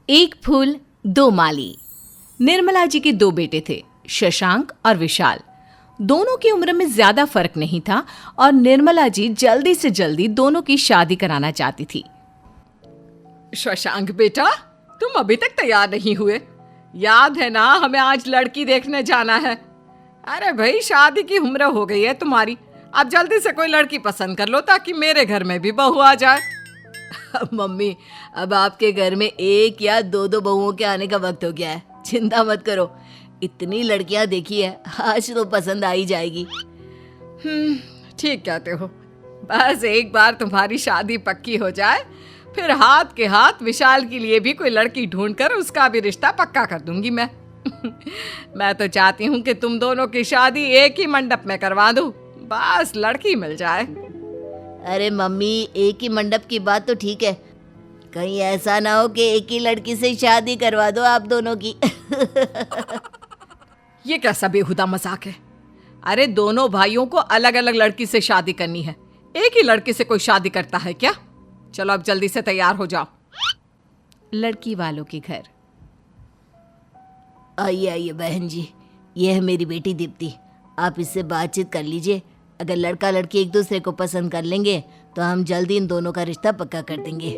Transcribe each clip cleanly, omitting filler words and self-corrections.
एक फूल दो माली। निर्मला जी के दो बेटे थे, शशांक और विशाल। दोनों की उम्र में ज्यादा फर्क नहीं था और निर्मला जी जल्दी से जल्दी दोनों की शादी कराना चाहती थी। शशांक बेटा, तुम अभी तक तैयार नहीं हुए? याद है ना, हमें आज लड़की देखने जाना है। अरे भाई, शादी की उम्र हो गई है तुम्हारी, अब जल्दी से कोई लड़की पसंद कर लो ताकि मेरे घर में भी बहू आ जाए। मम्मी, अब आपके घर में एक या दो दो बहुओं के आने का वक्त हो गया है। चिंता मत करो, इतनी लड़कियां देखी है, आज तो पसंद आ ही जाएगी। ठीक कहते हो। बस एक बार तुम्हारी शादी पक्की हो जाए, फिर हाथ के हाथ विशाल के लिए भी कोई लड़की ढूंढकर उसका भी रिश्ता पक्का कर दूंगी मैं। मैं तो चाहती हूँ कि तुम दोनों की शादी एक ही मंडप में करवा दूं, बस लड़की मिल जाए। अरे मम्मी, एक ही मंडप की बात तो ठीक है, कहीं ऐसा ना हो कि एक ही लड़की से शादी करवा दो आप दोनों की। ये कैसा बेहुदा मजाक है? अरे दोनों भाइयों को अलग अलग लड़की से शादी करनी है, एक ही लड़की से कोई शादी करता है क्या? चलो अब जल्दी से तैयार हो जाओ। लड़की वालों के घर। आइए आइए बहन जी, ये है मेरी बेटी दीप्ति, आप इससे बातचीत कर लीजिए। अगर लड़का लड़की एक दूसरे को पसंद कर लेंगे तो हम जल्दी इन दोनों का रिश्ता पक्का कर देंगे।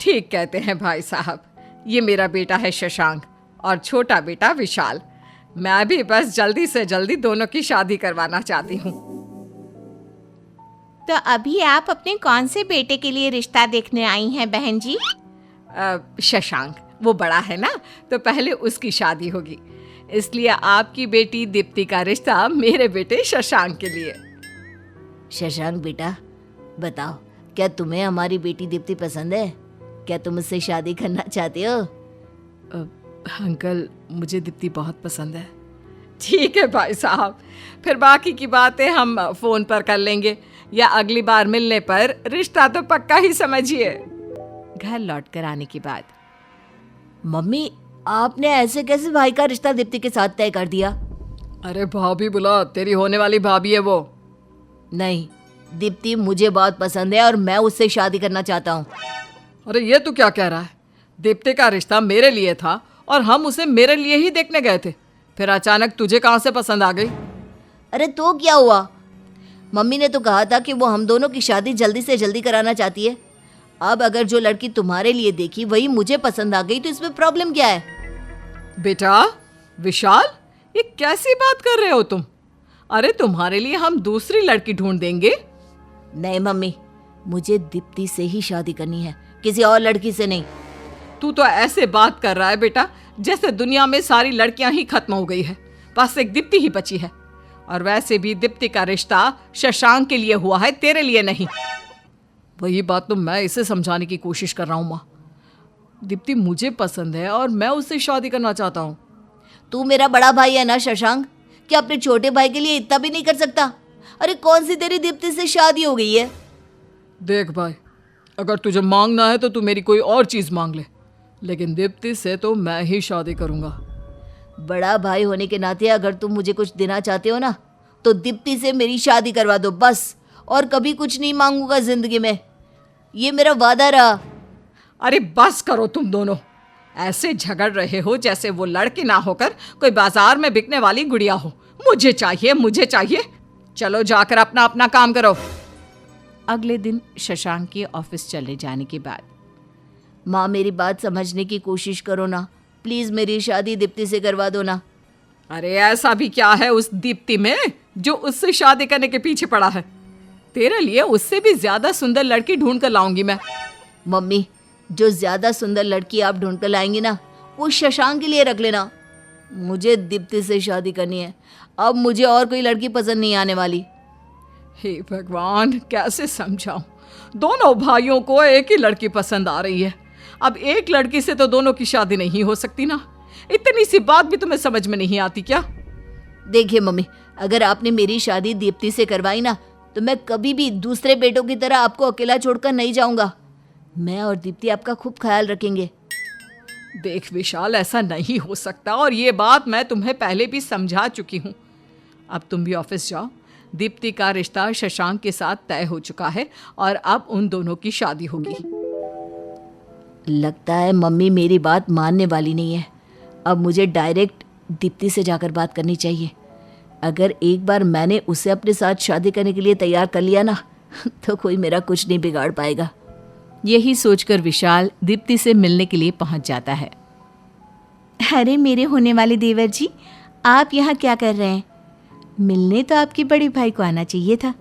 ठीक कहते हैं भाई साहब। ये मेरा बेटा है शशांक और छोटा बेटा विशाल। मैं भी बस जल्दी से जल्दी दोनों की शादी करवाना चाहती हूँ। तो अभी आप अपने कौन से बेटे के लिए रिश्ता देखने आई हैं बहन जी? शशांक, वो बड़ा है ना, तो पहले उसकी शादी होगी, इसलिए आपकी बेटी दीप्ति का रिश्ता मेरे बेटे शशांक के लिए। शशांक बेटा, बताओ, क्या तुम्हें हमारी बेटी दीप्ति पसंद है? क्या तुम उससे शादी करना चाहते हो? अंकल, मुझे दीप्ति बहुत पसंद है। ठीक है भाई साहब, फिर बाकी की बातें हम फोन पर कर लेंगे या अगली बार मिलने पर, रिश्ता तो पक्का ही समझिए। घर लौट कर आने के बाद। मम्मी, आपने ऐसे कैसे भाई का रिश्ता दीप्ति के साथ तय कर दिया? अरे भाभी बुला, तेरी होने वाली भाभी है वो। नहीं, दीप्ति मुझे बहुत पसंद है और मैं उससे शादी करना चाहता हूँ। अरे ये तू क्या कह रहा है? दीप्ति का रिश्ता मेरे लिए था और हम उसे मेरे लिए ही देखने गए थे, फिर अचानक तुझे कहाँ से पसंद आ गई? अरे तो क्या हुआ? मम्मी ने तो कहा था कि वो हम दोनों की शादी जल्दी से जल्दी कराना चाहती है। अब अगर जो लड़की तुम्हारे लिए देखी वही मुझे पसंद आ गई तो इसमें प्रॉब्लम क्या है? बेटा विशाल, ये कैसी बात कर रहे हो तुम? अरे तुम्हारे लिए हम दूसरी लड़की ढूंढ देंगे। नहीं मम्मी, मुझे दीप्ति से ही शादी करनी है, किसी और लड़की से नहीं। तू तो ऐसे बात कर रहा है बेटा जैसे दुनिया में सारी लड़कियां ही खत्म हो गई है, बस एक दीप्ति ही बची है। और वैसे भी दीप्ति का रिश्ता शशांक के लिए हुआ है, तेरे लिए नहीं। वही बात तो मैं इसे समझाने की कोशिश कर रहा हूँ माँ। दीप्ति मुझे पसंद है और मैं उससे शादी करना चाहता हूँ। तू मेरा बड़ा भाई है ना शशांक, क्या अपने छोटे भाई के लिए इतना भी नहीं कर सकता? अरे कौन सी तेरी दीप्ति से शादी हो गई है? देख भाई, अगर तुझे मांगना है तो तू मेरी कोई और चीज मांग ले, लेकिन दीप्ति से तो मैं ही शादी करूंगा। बड़ा भाई होने के नाते अगर तुम मुझे कुछ देना चाहते हो ना, तो दीप्ति से मेरी शादी करवा दो बस, और कभी कुछ नहीं मांगूंगा जिंदगी में, ये मेरा वादा रहा। अरे बस करो तुम दोनों, ऐसे झगड़ रहे हो जैसे वो लड़की ना होकर कोई बाजार में बिकने वाली गुड़िया हो। मुझे चाहिए, मुझे चाहिए। चलो जाकर अपना अपना काम करो। अगले दिन शशांक के ऑफिस चले जाने के बाद। माँ, मेरी बात समझने की कोशिश करो ना, प्लीज मेरी शादी दीप्ति से करवा दो ना। अरे ऐसा भी क्या है उस दीप्ति में जो उससे शादी करने के पीछे पड़ा है? तेरे लिए उससे भी ज्यादा सुंदर लड़की ढूंढ कर लाऊंगी मैं। मम्मी, जो ज्यादा सुंदर लड़की आप ढूंढ कर लाएंगी ना, वो शशांक के लिए रख लेना। मुझे दीप्ति से शादी करनी है, अब मुझे और कोई लड़की पसंद नहीं आने वाली। हे भगवान, कैसे समझाऊं? दोनों भाइयों को एक ही लड़की पसंद आ रही है। अब एक लड़की से तो दोनों की शादी नहीं हो सकती ना। इतनी सी बात भी तुम्हें समझ में नहीं आती क्या? देखिए मम्मी, अगर आपने मेरी शादी दीप्ति से करवाई ना, तो मैं कभी भी दूसरे बेटों की तरह आपको अकेला छोड़कर नहीं जाऊंगा। मैं और दीप्ति आपका खूब ख्याल रखेंगे। देख विशाल, ऐसा नहीं हो सकता और ये बात मैं तुम्हें पहले भी समझा चुकी हूँ। अब तुम भी ऑफिस जाओ। दीप्ति का रिश्ता शशांक के साथ तय हो चुका है और अब उन दोनों की शादी होगी। लगता है मम्मी मेरी बात मानने वाली नहीं है। अब मुझे डायरेक्ट दीप्ति से जाकर बात करनी चाहिए। अगर एक बार मैंने उसे अपने साथ शादी करने के लिए तैयार कर लिया ना तो कोई मेरा कुछ नहीं बिगाड़ पाएगा। यही सोचकर विशाल दीप्ति से मिलने के लिए पहुंच जाता है। अरे मेरे होने वाले देवर जी, आप यहाँ क्या कर रहे हैं? मिलने तो आपके बड़े भाई को आना चाहिए था।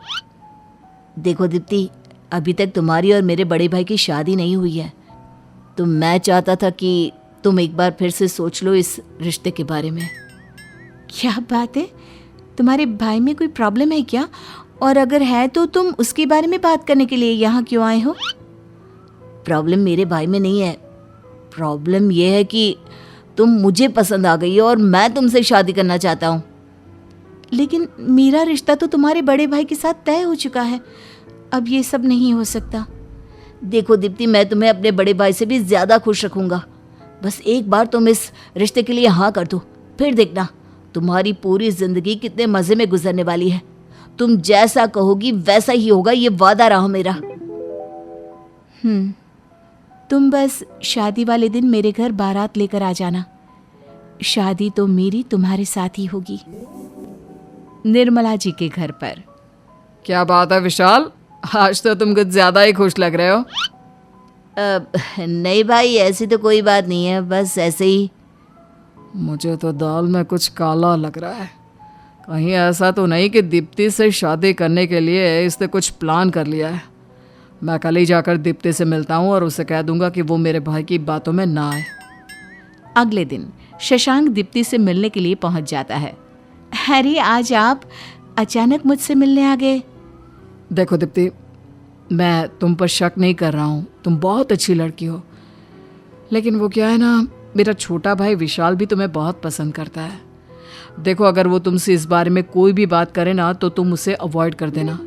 देखो दीप्ति, अभी तक तुम्हारी और मेरे बड़े भाई की शादी नहीं हुई है, तो मैं चाहता था कि तुम एक बार फिर से सोच लो इस रिश्ते के बारे में। क्या बात है? तुम्हारे भाई में कोई प्रॉब्लम है क्या? और अगर है तो तुम उसके बारे में बात करने के लिए यहाँ क्यों आए हो? प्रॉब्लम मेरे भाई में नहीं है। प्रॉब्लम यह है कि तुम मुझे पसंद आ गई हो और मैं तुमसे शादी करना चाहता हूँ। लेकिन मेरा रिश्ता तो तुम्हारे बड़े भाई के साथ तय हो चुका है, अब ये सब नहीं हो सकता। देखो दीप्ति, मैं तुम्हें अपने बड़े भाई से भी ज़्यादा खुश रखूँगा। बस एक बार तुम इस रिश्ते के लिए हाँ कर दो, फिर देखना तुम्हारी पूरी ज़िंदगी कितने मज़े में गुजरने वाली है। तुम जैसा कहोगी वैसा ही होगा, ये वादा रहा मेरा। तुम बस शादी वाले दिन मेरे घर बारात लेकर आ जाना। शादी तो मेरी तुम्हारे साथ ही होगी। निर्मला जी के घर पर। क्या बात है विशाल, आज तो तुम कुछ ज़्यादा ही खुश लग रहे हो। नहीं भाई, ऐसी तो कोई बात नहीं है, बस ऐसे ही। मुझे तो दाल में कुछ काला लग रहा है। कहीं ऐसा तो नहीं कि दीप्ति से शादी करने के लिए इसने कुछ प्लान कर लिया है। मैं कल ही जाकर दीप्ति से मिलता हूँ और उसे कह दूंगा कि वो मेरे भाई की बातों में ना आए। अगले दिन शशांक दीप्ति से मिलने के लिए पहुंच जाता है। अरे आज आप अचानक मुझसे मिलने आ गए। देखो दीप्ति, मैं तुम पर शक नहीं कर रहा हूँ, तुम बहुत अच्छी लड़की हो। लेकिन वो क्या है ना, मेरा छोटा भाई विशाल भी तुम्हें बहुत पसंद करता है। देखो, अगर वो तुमसे इस बारे में कोई भी बात करे ना तो तुम उसे अवॉइड कर देना।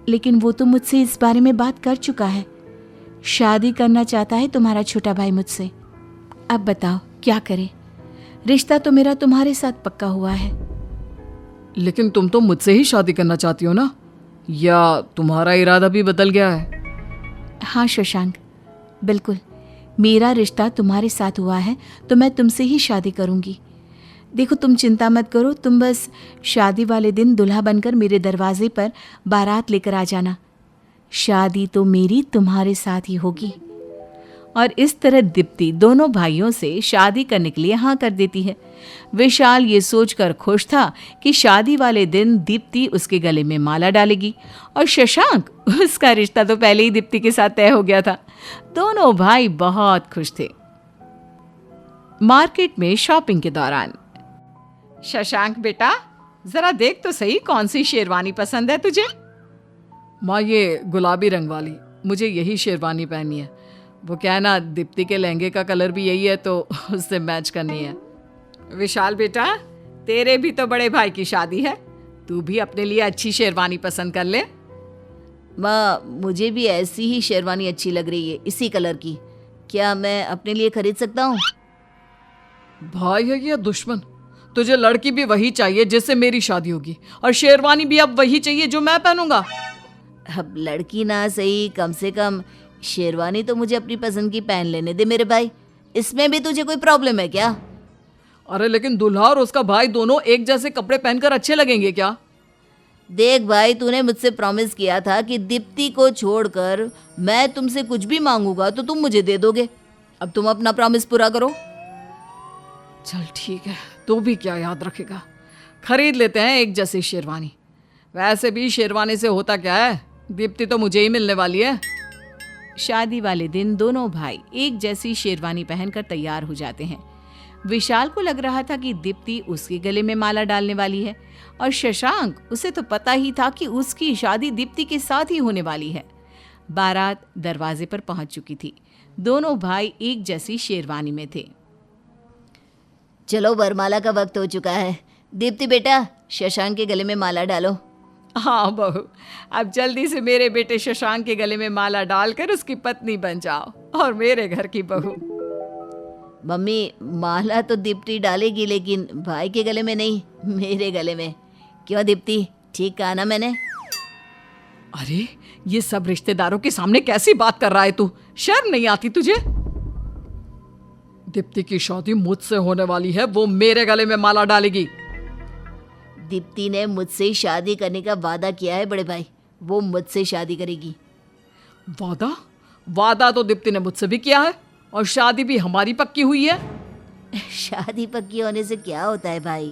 लेकिन वो तो मुझसे इस बारे में बात कर चुका है। शादी करना चाहता है तुम्हारा छोटा भाई मुझसे। अब बताओ क्या करें? रिश्ता तो मेरा तुम्हारे साथ पक्का हुआ है। लेकिन तुम तो मुझसे ही शादी करना चाहती हो ना, या तुम्हारा इरादा भी बदल गया है? हाँ शशांक, बिल्कुल। मेरा रिश्ता तुम्हारे साथ हुआ है तो मैं तुमसे ही शादी करूंगी। देखो, तुम चिंता मत करो, तुम बस शादी वाले दिन दुल्हा बनकर मेरे दरवाजे पर बारात लेकर आ जाना। शादी तो मेरी तुम्हारे साथ ही होगी। और इस तरह दीप्ति दोनों भाइयों से शादी करने के लिए हाँ कर देती है। विशाल ये सोचकर खुश था कि शादी वाले दिन दीप्ति उसके गले में माला डालेगी, और शशांक, उसका रिश्ता तो पहले ही दीप्ति के साथ तय हो गया था। दोनों भाई बहुत खुश थे। मार्केट में शॉपिंग के दौरान। शशांक बेटा, जरा देख तो सही कौन सी शेरवानी पसंद है तुझे। माँ, ये गुलाबी रंग वाली, मुझे यही शेरवानी पहनी है। वो क्या है ना, दीप्ति के लहंगे का कलर भी यही है तो उससे मैच करनी है। विशाल बेटा, तेरे भी तो बड़े भाई की शादी है, तू भी अपने लिए अच्छी शेरवानी पसंद कर ले। माँ, मुझे भी ऐसी ही शेरवानी अच्छी लग रही है, इसी कलर की। क्या मैं अपने लिए खरीद सकता हूँ? भाई है या दुश्मन? तुझे लड़की भी वही चाहिए जिससे मेरी शादी होगी, और शेरवानी भी अब वही चाहिए जो मैं पहनूंगा। अब लड़की ना सही, कम से कम शेरवानी तो मुझे अपनी पसंद की पहन लेने दे मेरे भाई। इसमें भी तुझे कोई प्रॉब्लम है क्या? अरे लेकिन दूल्हा और उसका भाई दोनों एक जैसे कपड़े पहनकर अच्छे लगेंगे क्या? देख भाई, तूने मुझसे प्रॉमिस किया था कि दीप्ति को छोड़कर मैं तुमसे कुछ भी मांगूंगा तो तुम मुझे दे दोगे। अब तुम अपना प्रॉमिस पूरा करो। चल ठीक है, तू भी क्या याद रखेगा, खरीद लेते हैं एक जैसी शेरवानी। वैसे भी शेरवानी से होता क्या है, दीप्ति तो मुझे ही मिलने वाली है। शादी वाले दिन दोनों भाई एक जैसी शेरवानी पहनकर तैयार हो जाते हैं। विशाल को लग रहा था कि दीप्ति उसके गले में माला डालने वाली है, और शशांक, उसे तो पता ही था कि उसकी शादी दीप्ति के साथ ही होने वाली है। बारात दरवाजे पर पहुंच चुकी थी। दोनों भाई एक जैसी शेरवानी में थे। चलो, वरमाला का वक्त हो चुका है। दीप्ति बेटा, शशांक के गले में माला डालो। हाँ बहू, अब जल्दी से मेरे बेटे शशांक के गले में माला डालकर उसकी पत्नी बन जाओ और मेरे घर की बहू। मम्मी, माला तो दीप्ति डालेगी, लेकिन भाई के गले में नहीं, मेरे गले में। क्यों दीप्ति, ठीक कहा ना मैंने? अरे ये सब रिश्तेदारों के सामने कैसी बात कर रहा है तू? शर्म नहीं आती तुझे? दीप्ति की शादी मुझसे होने वाली है, वो मेरे गले में माला डालेगी। दीप्ति ने मुझसे शादी करने का वादा किया है बड़े भाई, वो मुझसे शादी करेगी। वादा? वादा तो दीप्ति ने मुझसे भी किया है और शादी भी हमारी पक्की हुई है। शादी पक्की होने से क्या होता है भाई,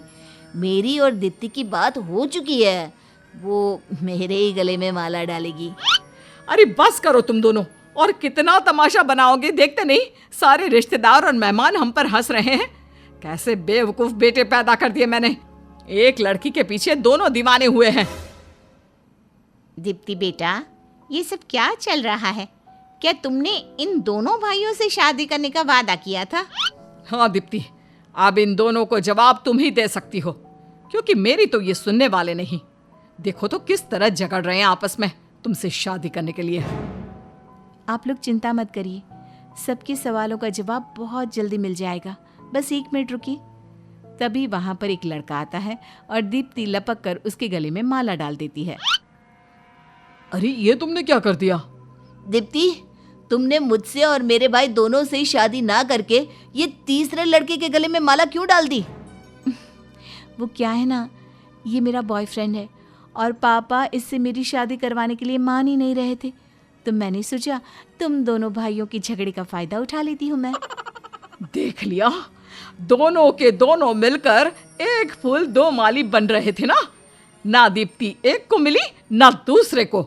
मेरी और दीप्ति की बात हो चुकी है, वो मेरे ही गले में माला डालेगी। अरे बस करो तुम दोनों, और कितना तमाशा बनाओगे देखते नहीं? सारे रिश्तेदार और मेहमान हम पर हंस रहे हैं। कैसे बेवकूफ बेटे पैदा कर दिए मैंने, एक लड़की के पीछे दोनों दीवाने हुए हैं। दीप्ति बेटा, ये सब क्या चल रहा है? क्या तुमने इन दोनों भाइयों से शादी करने का वादा किया था? हाँ दीप्ति, अब इन दोनों को जवाब तुम ही दे सकती हो, क्योंकि मेरी तो ये सुनने वाले नहीं। देखो तो किस तरह झगड़ रहे हैं आपस में तुमसे शादी करने के लिए। आप लोग चिंता मत करिए, सबके सवालों का जवाब बहुत जल्दी मिल जाएगा। बस 1 मिनट रुकिए। तभी वहां पर एक लड़का आता है और दीप्ति लपक कर उसके गले में माला डाल देती है। अरे ये तुमने क्या कर दिया? दीप्ति, तुमने मुझसे और मेरे भाई दोनों से शादी ना करके ये तीसरे लड़के के गले में माला क्यों डाल दी? वो क्या है ना, ये मेरा बॉयफ्रेंड है और पापा इससे मेरी शादी करवाने के लिए मान ही नहीं रहे थे, तो मैंने सोचा तुम दोनों भाइयों की झगड़े का फायदा उठा लेती हूँ मैं। देख लिया, दोनों के दोनों मिलकर एक फूल 2 माली बन रहे थे ना। ना दीप्ति एक को मिली ना दूसरे को।